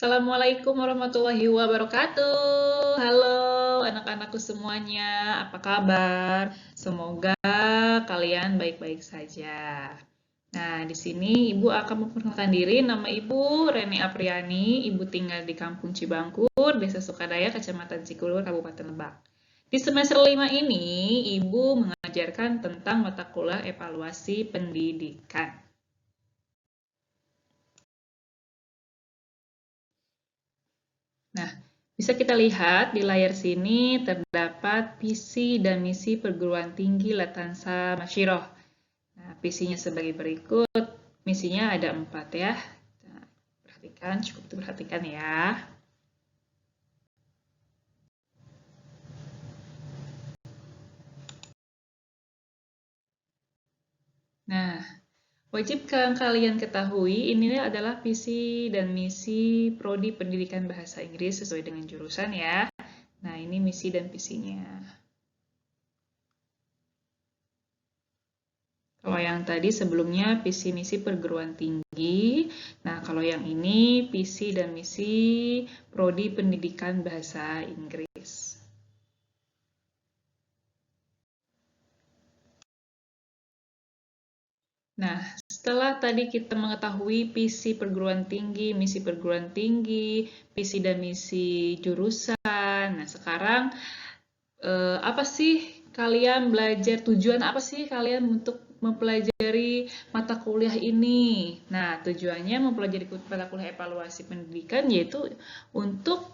Assalamualaikum warahmatullahi wabarakatuh. Halo anak-anakku semuanya, apa kabar? Semoga kalian baik-baik saja. Nah, di sini Ibu akan memperkenalkan diri. Nama Ibu Reni Apriani. Ibu tinggal di Kampung Cibangkur, Desa Sukadaya, Kecamatan Cikulur, Kabupaten Lebak. Di semester 5 ini, Ibu mengajarkan tentang mata kuliah evaluasi pendidikan. Nah, bisa kita lihat di layar sini terdapat visi dan misi perguruan tinggi Latansa Masyiroh. Nah, visinya sebagai berikut. Misinya ada 4 ya. Nah, perhatikan, cukup diperhatikan ya. Nah, wajib kalian ketahui ini adalah visi dan misi Prodi Pendidikan Bahasa Inggris sesuai dengan jurusan ya. Nah, ini misi dan visinya. Kalau yang tadi sebelumnya visi misi perguruan tinggi, nah kalau yang ini visi dan misi Prodi Pendidikan Bahasa Inggris. Nah, setelah tadi kita mengetahui visi perguruan tinggi, misi perguruan tinggi, visi dan misi jurusan. Nah, sekarang apa sih kalian belajar, tujuan apa sih kalian untuk mempelajari mata kuliah ini? Nah, tujuannya mempelajari mata kuliah evaluasi pendidikan yaitu untuk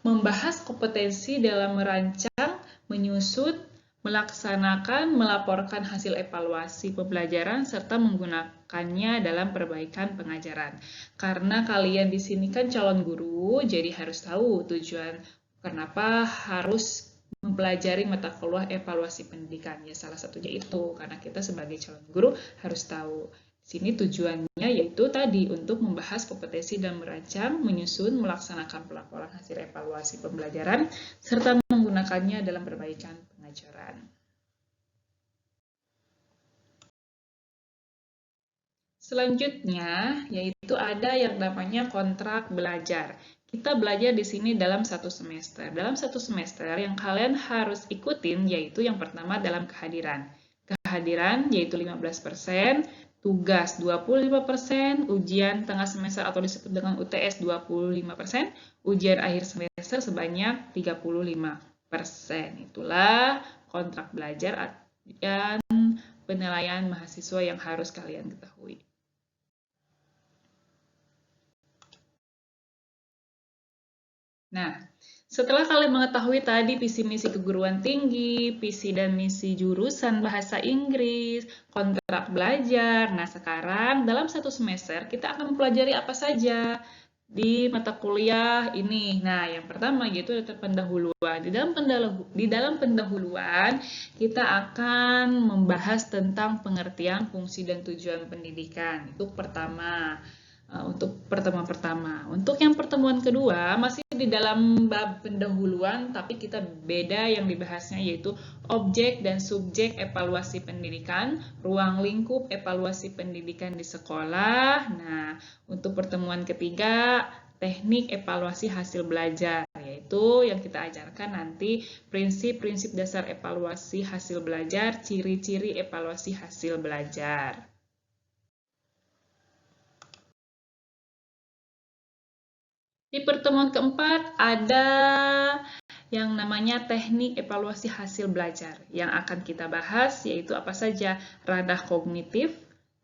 membahas kompetensi dalam merancang, menyusun, melaksanakan, melaporkan hasil evaluasi pembelajaran, serta menggunakannya dalam perbaikan pengajaran. Karena kalian di sini kan calon guru, jadi harus tahu tujuan kenapa harus mempelajari mata kuliah evaluasi pendidikan. Ya, salah satunya itu, karena kita sebagai calon guru harus tahu. Sini tujuannya yaitu tadi untuk membahas kompetensi dan merancang, menyusun, melaksanakan pelaporan hasil evaluasi pembelajaran, serta menggunakannya dalam perbaikan pengajaran. Selanjutnya, yaitu ada yang namanya kontrak belajar. Kita belajar di sini dalam satu semester. Dalam satu semester yang kalian harus ikutin yaitu yang pertama dalam kehadiran. Kehadiran yaitu 15%, tugas 25%, ujian tengah semester atau disebut dengan UTS 25%, ujian akhir semester sebanyak 35%. Itulah kontrak belajar dan penilaian mahasiswa yang harus kalian ketahui. Nah, setelah kalian mengetahui tadi visi misi keguruan tinggi, visi dan misi jurusan bahasa Inggris, kontrak belajar. Nah, sekarang dalam satu semester kita akan mempelajari apa saja di mata kuliah ini. Nah, yang pertama yaitu pendahuluan. Di dalam pendahuluan kita akan membahas tentang pengertian fungsi dan tujuan pendidikan. Itu pertama. Untuk pertemuan pertama. Untuk yang pertemuan kedua masih di dalam bab pendahuluan tapi kita beda yang dibahasnya yaitu objek dan subjek evaluasi pendidikan, ruang lingkup evaluasi pendidikan di sekolah. Nah, untuk pertemuan ketiga teknik evaluasi hasil belajar yaitu yang kita ajarkan nanti prinsip-prinsip dasar evaluasi hasil belajar, ciri-ciri evaluasi hasil belajar. Di pertemuan keempat ada yang namanya teknik evaluasi hasil belajar. Yang akan kita bahas yaitu apa saja ranah kognitif,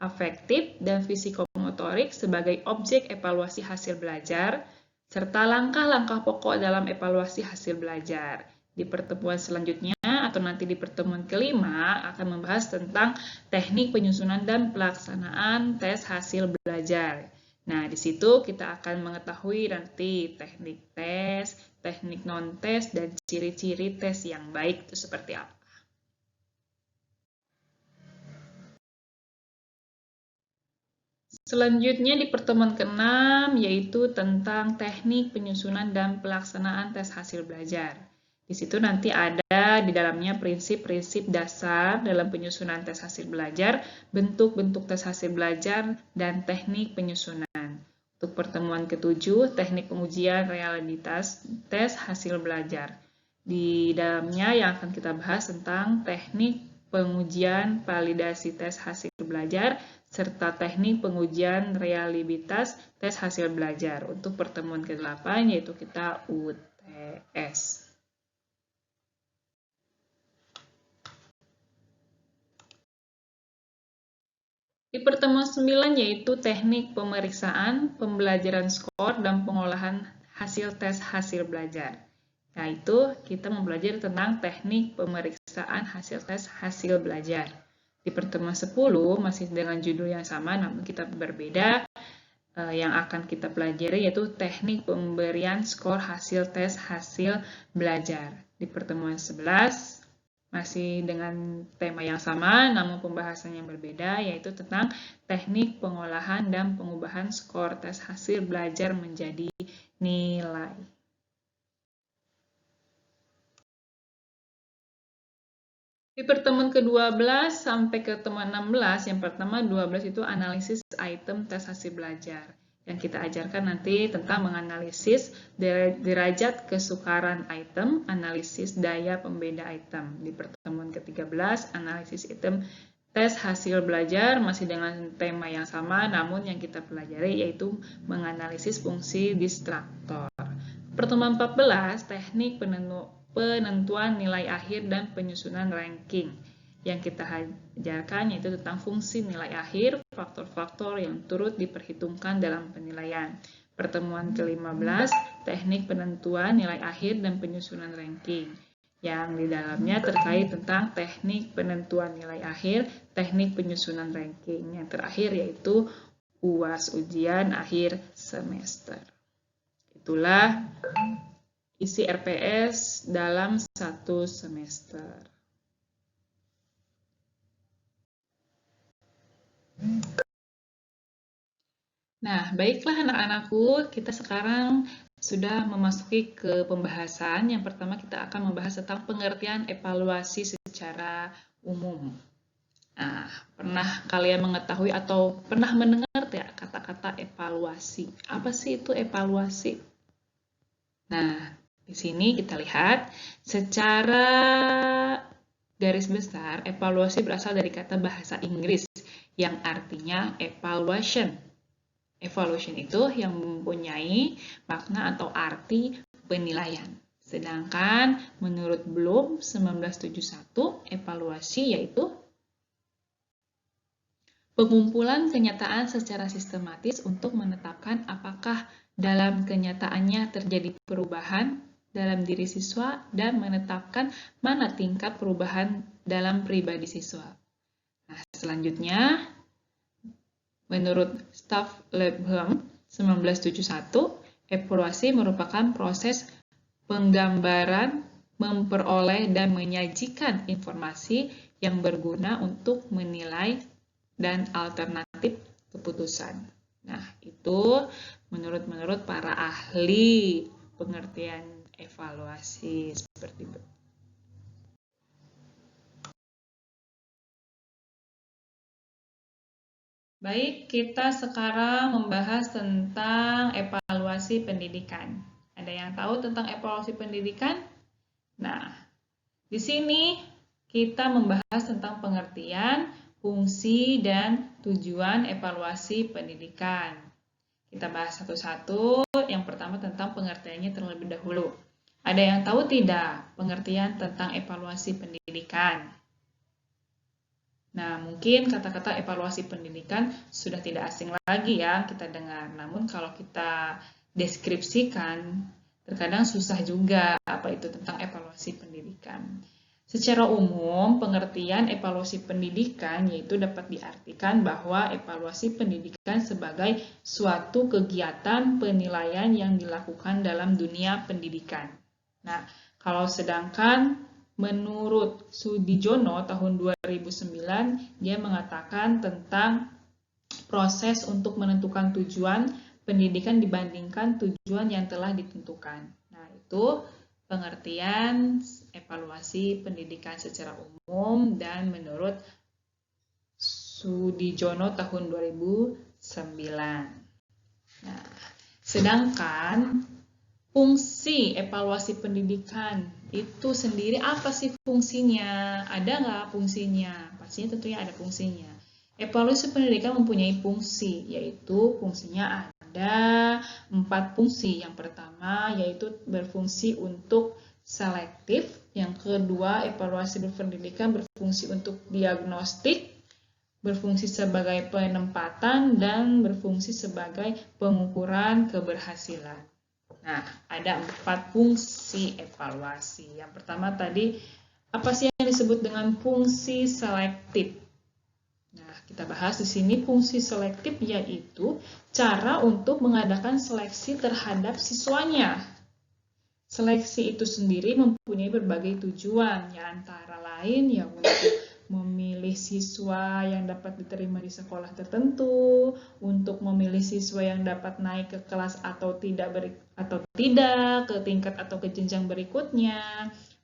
afektif, dan fisikomotorik sebagai objek evaluasi hasil belajar, serta langkah-langkah pokok dalam evaluasi hasil belajar. Di pertemuan selanjutnya atau nanti di pertemuan kelima akan membahas tentang teknik penyusunan dan pelaksanaan tes hasil belajar. Nah, di situ kita akan mengetahui nanti teknik tes, teknik non-tes, dan ciri-ciri tes yang baik itu seperti apa. Selanjutnya di pertemuan ke-6 yaitu tentang teknik penyusunan dan pelaksanaan tes hasil belajar. Di situ nanti ada di dalamnya prinsip-prinsip dasar dalam penyusunan tes hasil belajar, bentuk-bentuk tes hasil belajar, dan teknik penyusunan. Untuk pertemuan ke-7, teknik pengujian realitas tes hasil belajar. Di dalamnya yang akan kita bahas tentang teknik pengujian validasi tes hasil belajar, serta teknik pengujian reliabilitas tes hasil belajar. Untuk pertemuan ke-8 yaitu kita UTS. Di pertemuan 9 yaitu teknik pemeriksaan, pembelajaran skor, dan pengolahan hasil tes hasil belajar. Yaitu kita mempelajari tentang teknik pemeriksaan hasil tes hasil belajar. Di pertemuan 10 masih dengan judul yang sama namun kita berbeda. Yang akan kita pelajari yaitu teknik pemberian skor hasil tes hasil belajar. Di pertemuan 11 masih dengan tema yang sama, namun pembahasan yang berbeda, yaitu tentang teknik pengolahan dan pengubahan skor tes hasil belajar menjadi nilai. Di pertemuan ke-12 sampai pertemuan 16, yang pertama 12 itu analisis item tes hasil belajar. Yang kita ajarkan nanti tentang menganalisis derajat kesukaran item, analisis daya pembeda item. Di pertemuan ke-13, analisis item tes hasil belajar masih dengan tema yang sama, namun yang kita pelajari yaitu menganalisis fungsi distraktor. Pertemuan 14, teknik penentuan nilai akhir dan penyusunan ranking. Yang kita ajarkan yaitu tentang fungsi nilai akhir, faktor-faktor yang turut diperhitungkan dalam penilaian. Pertemuan ke-15, teknik penentuan nilai akhir dan penyusunan ranking. Yang di dalamnya terkait tentang teknik penentuan nilai akhir, teknik penyusunan ranking. Yang terakhir yaitu UAS, ujian akhir semester. Itulah isi RPS dalam satu semester. Nah, baiklah anak-anakku, kita sekarang sudah memasuki ke pembahasan. Yang pertama kita akan membahas tentang pengertian evaluasi secara umum. Nah, pernah kalian mengetahui atau pernah mendengar tidak kata-kata evaluasi? Apa sih itu evaluasi? Nah, di sini kita lihat secara garis besar, evaluasi berasal dari kata bahasa Inggris yang artinya evaluation. Evaluation itu yang mempunyai makna atau arti penilaian. Sedangkan menurut Bloom 1971, evaluasi yaitu pengumpulan kenyataan secara sistematis untuk menetapkan apakah dalam kenyataannya terjadi perubahan dalam diri siswa dan menetapkan mana tingkat perubahan dalam pribadi siswa. Nah, selanjutnya, menurut Staff-Lebham 1971, evaluasi merupakan proses penggambaran, memperoleh dan menyajikan informasi yang berguna untuk menilai dan alternatif keputusan. Nah, itu menurut para ahli pengertian evaluasi seperti itu. Baik, kita sekarang membahas tentang evaluasi pendidikan. Ada yang tahu tentang evaluasi pendidikan? Nah, di sini kita membahas tentang pengertian, fungsi, dan tujuan evaluasi pendidikan. Kita bahas satu-satu. Yang pertama tentang pengertiannya terlebih dahulu. Ada yang tahu tidak pengertian tentang evaluasi pendidikan? Nah, mungkin kata-kata evaluasi pendidikan sudah tidak asing lagi ya kita dengar. Namun kalau kita deskripsikan, terkadang susah juga apa itu tentang evaluasi pendidikan. Secara umum, pengertian evaluasi pendidikan yaitu dapat diartikan bahwa evaluasi pendidikan sebagai suatu kegiatan penilaian yang dilakukan dalam dunia pendidikan. Nah, kalau sedangkan menurut Sudijono tahun 2009, dia mengatakan tentang proses untuk menentukan tujuan pendidikan dibandingkan tujuan yang telah ditentukan. Nah, itu pengertian evaluasi pendidikan secara umum dan menurut Sudijono tahun 2009. Nah, Sedangkan fungsi evaluasi pendidikan itu sendiri apa sih fungsinya? Ada nggak fungsinya? Pastinya tentunya ada fungsinya. Evaluasi pendidikan mempunyai fungsi, yaitu fungsinya ada 4 fungsi. Yang pertama yaitu berfungsi untuk selektif, yang kedua evaluasi berpendidikan berfungsi untuk diagnostik, berfungsi sebagai penempatan, dan berfungsi sebagai pengukuran keberhasilan. Nah, ada 4 fungsi evaluasi. Yang pertama tadi, apa sih yang disebut dengan fungsi selektif? Nah, kita bahas di sini fungsi selektif yaitu cara untuk mengadakan seleksi terhadap siswanya. Seleksi itu sendiri mempunyai berbagai tujuan, ya antara lain ya untuk memilih siswa yang dapat diterima di sekolah tertentu, untuk memilih siswa yang dapat naik ke kelas atau tidak ke tingkat atau ke jenjang berikutnya,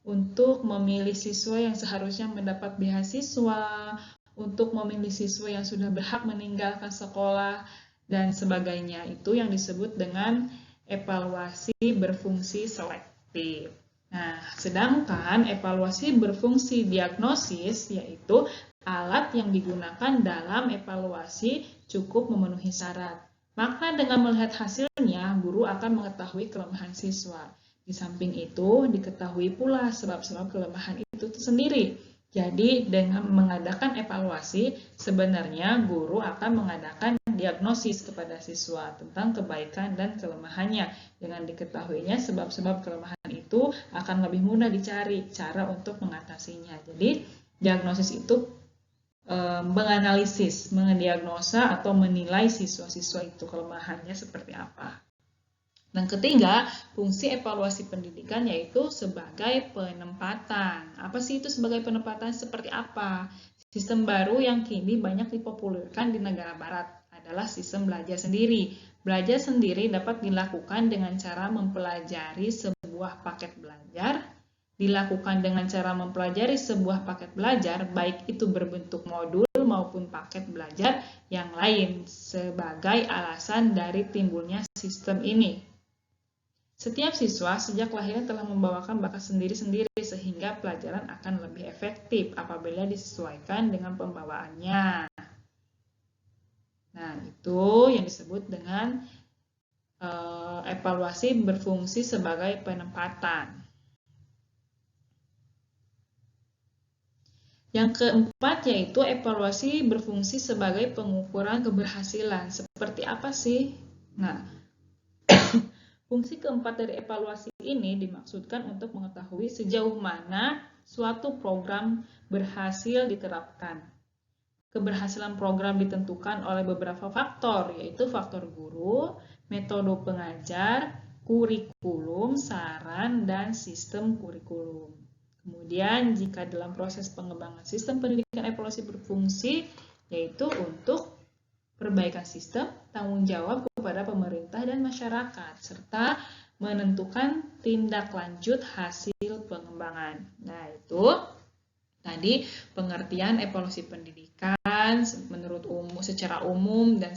untuk memilih siswa yang seharusnya mendapat beasiswa, untuk memilih siswa yang sudah berhak meninggalkan sekolah, dan sebagainya. Itu yang disebut dengan evaluasi berfungsi selektif. Nah, sedangkan evaluasi berfungsi diagnosis yaitu alat yang digunakan dalam evaluasi cukup memenuhi syarat. Maka dengan melihat hasilnya, guru akan mengetahui kelemahan siswa. Di samping itu, diketahui pula sebab-sebab kelemahan itu sendiri. Jadi, dengan mengadakan evaluasi, sebenarnya guru akan mengadakan diagnosis kepada siswa tentang kebaikan dan kelemahannya. Dengan diketahuinya sebab-sebab kelemahan itu akan lebih mudah dicari cara untuk mengatasinya. Jadi, diagnosis itu menganalisis, mendiagnosa atau menilai siswa-siswa itu kelemahannya seperti apa. Dan ketiga, fungsi evaluasi pendidikan yaitu sebagai penempatan. Apa sih itu sebagai penempatan? Seperti apa? Sistem baru yang kini banyak dipopulerkan di negara barat adalah sistem belajar sendiri. Belajar sendiri dapat dilakukan dengan cara mempelajari sebuah paket belajar, dilakukan dengan cara mempelajari sebuah paket belajar, baik itu berbentuk modul maupun paket belajar yang lain, sebagai alasan dari timbulnya sistem ini. Setiap siswa sejak lahir telah membawakan bakat sendiri-sendiri sehingga pelajaran akan lebih efektif apabila disesuaikan dengan pembawaannya. Nah, itu yang disebut dengan evaluasi berfungsi sebagai penempatan. Yang keempat yaitu evaluasi berfungsi sebagai pengukuran keberhasilan. Seperti apa sih? Nah, fungsi keempat dari evaluasi ini dimaksudkan untuk mengetahui sejauh mana suatu program berhasil diterapkan. Keberhasilan program ditentukan oleh beberapa faktor, yaitu faktor guru, metode pengajar, kurikulum, saran, dan sistem kurikulum. Kemudian, jika dalam proses pengembangan sistem pendidikan evaluasi berfungsi, yaitu untuk perbaikan sistem, tanggung jawab kepada pemerintah dan masyarakat, serta menentukan tindak lanjut hasil pengembangan. Nah, itu tadi pengertian evaluasi pendidikan secara umum dan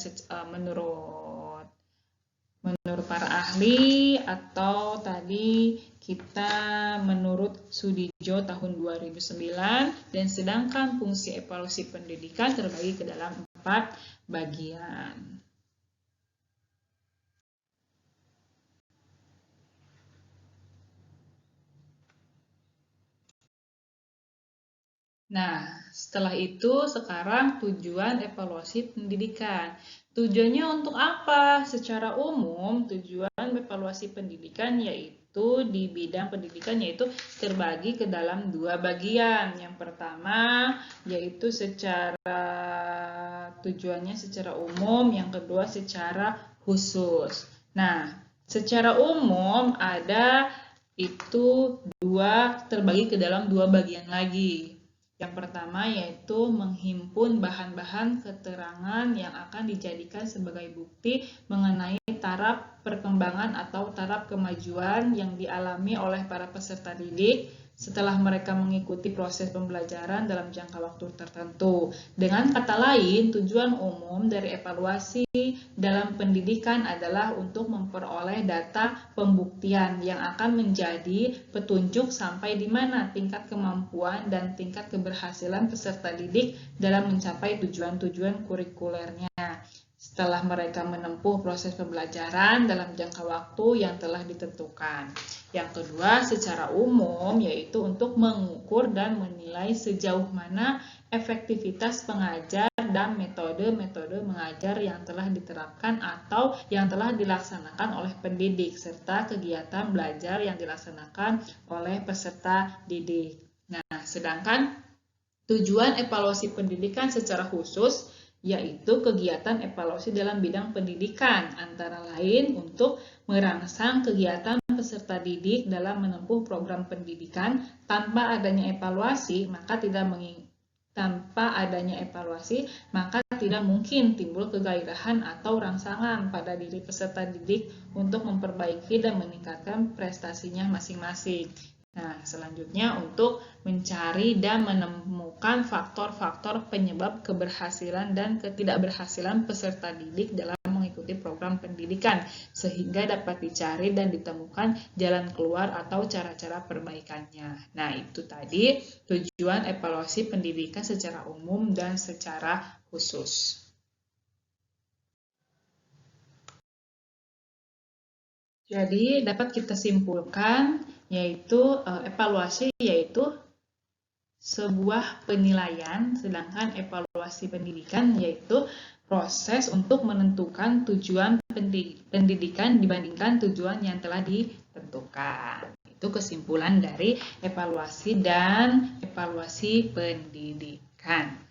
menurut para ahli, atau tadi kita menurut Sudijo tahun 2009, dan sedangkan fungsi evaluasi pendidikan terbagi ke dalam 4 bagian. Nah, setelah itu sekarang tujuan evaluasi pendidikan. Tujuannya untuk apa? Secara umum, tujuan evaluasi pendidikan yaitu di bidang pendidikan yaitu terbagi ke dalam 2 bagian. Yang pertama yaitu tujuannya secara umum, yang kedua secara khusus. Nah, secara umum terbagi ke dalam 2 bagian lagi. Yang pertama yaitu menghimpun bahan-bahan keterangan yang akan dijadikan sebagai bukti mengenai taraf perkembangan atau taraf kemajuan yang dialami oleh para peserta didik setelah mereka mengikuti proses pembelajaran dalam jangka waktu tertentu. Dengan kata lain, tujuan umum dari evaluasi dalam pendidikan adalah untuk memperoleh data pembuktian yang akan menjadi petunjuk sampai di mana tingkat kemampuan dan tingkat keberhasilan peserta didik dalam mencapai tujuan-tujuan kurikulernya. Setelah mereka menempuh proses pembelajaran dalam jangka waktu yang telah ditentukan. Yang kedua, secara umum, yaitu untuk mengukur dan menilai sejauh mana efektivitas pengajar dan metode-metode mengajar yang telah diterapkan atau yang telah dilaksanakan oleh pendidik, serta kegiatan belajar yang dilaksanakan oleh peserta didik. Nah, sedangkan tujuan evaluasi pendidikan secara khusus yaitu kegiatan evaluasi dalam bidang pendidikan, antara lain untuk merangsang kegiatan peserta didik dalam menempuh program pendidikan. Tanpa adanya evaluasi, maka tidak mungkin timbul kegairahan atau rangsangan pada diri peserta didik untuk memperbaiki dan meningkatkan prestasinya masing-masing. Nah, selanjutnya untuk mencari dan menemukan faktor-faktor penyebab keberhasilan dan ketidakberhasilan peserta didik dalam mengikuti program pendidikan, sehingga dapat dicari dan ditemukan jalan keluar atau cara-cara perbaikannya. Nah, itu tadi tujuan evaluasi pendidikan secara umum dan secara khusus. Jadi, dapat kita simpulkan yaitu evaluasi yaitu sebuah penilaian, sedangkan evaluasi pendidikan yaitu proses untuk menentukan tujuan pendidikan dibandingkan tujuan yang telah ditentukan. Itu kesimpulan dari evaluasi dan evaluasi pendidikan.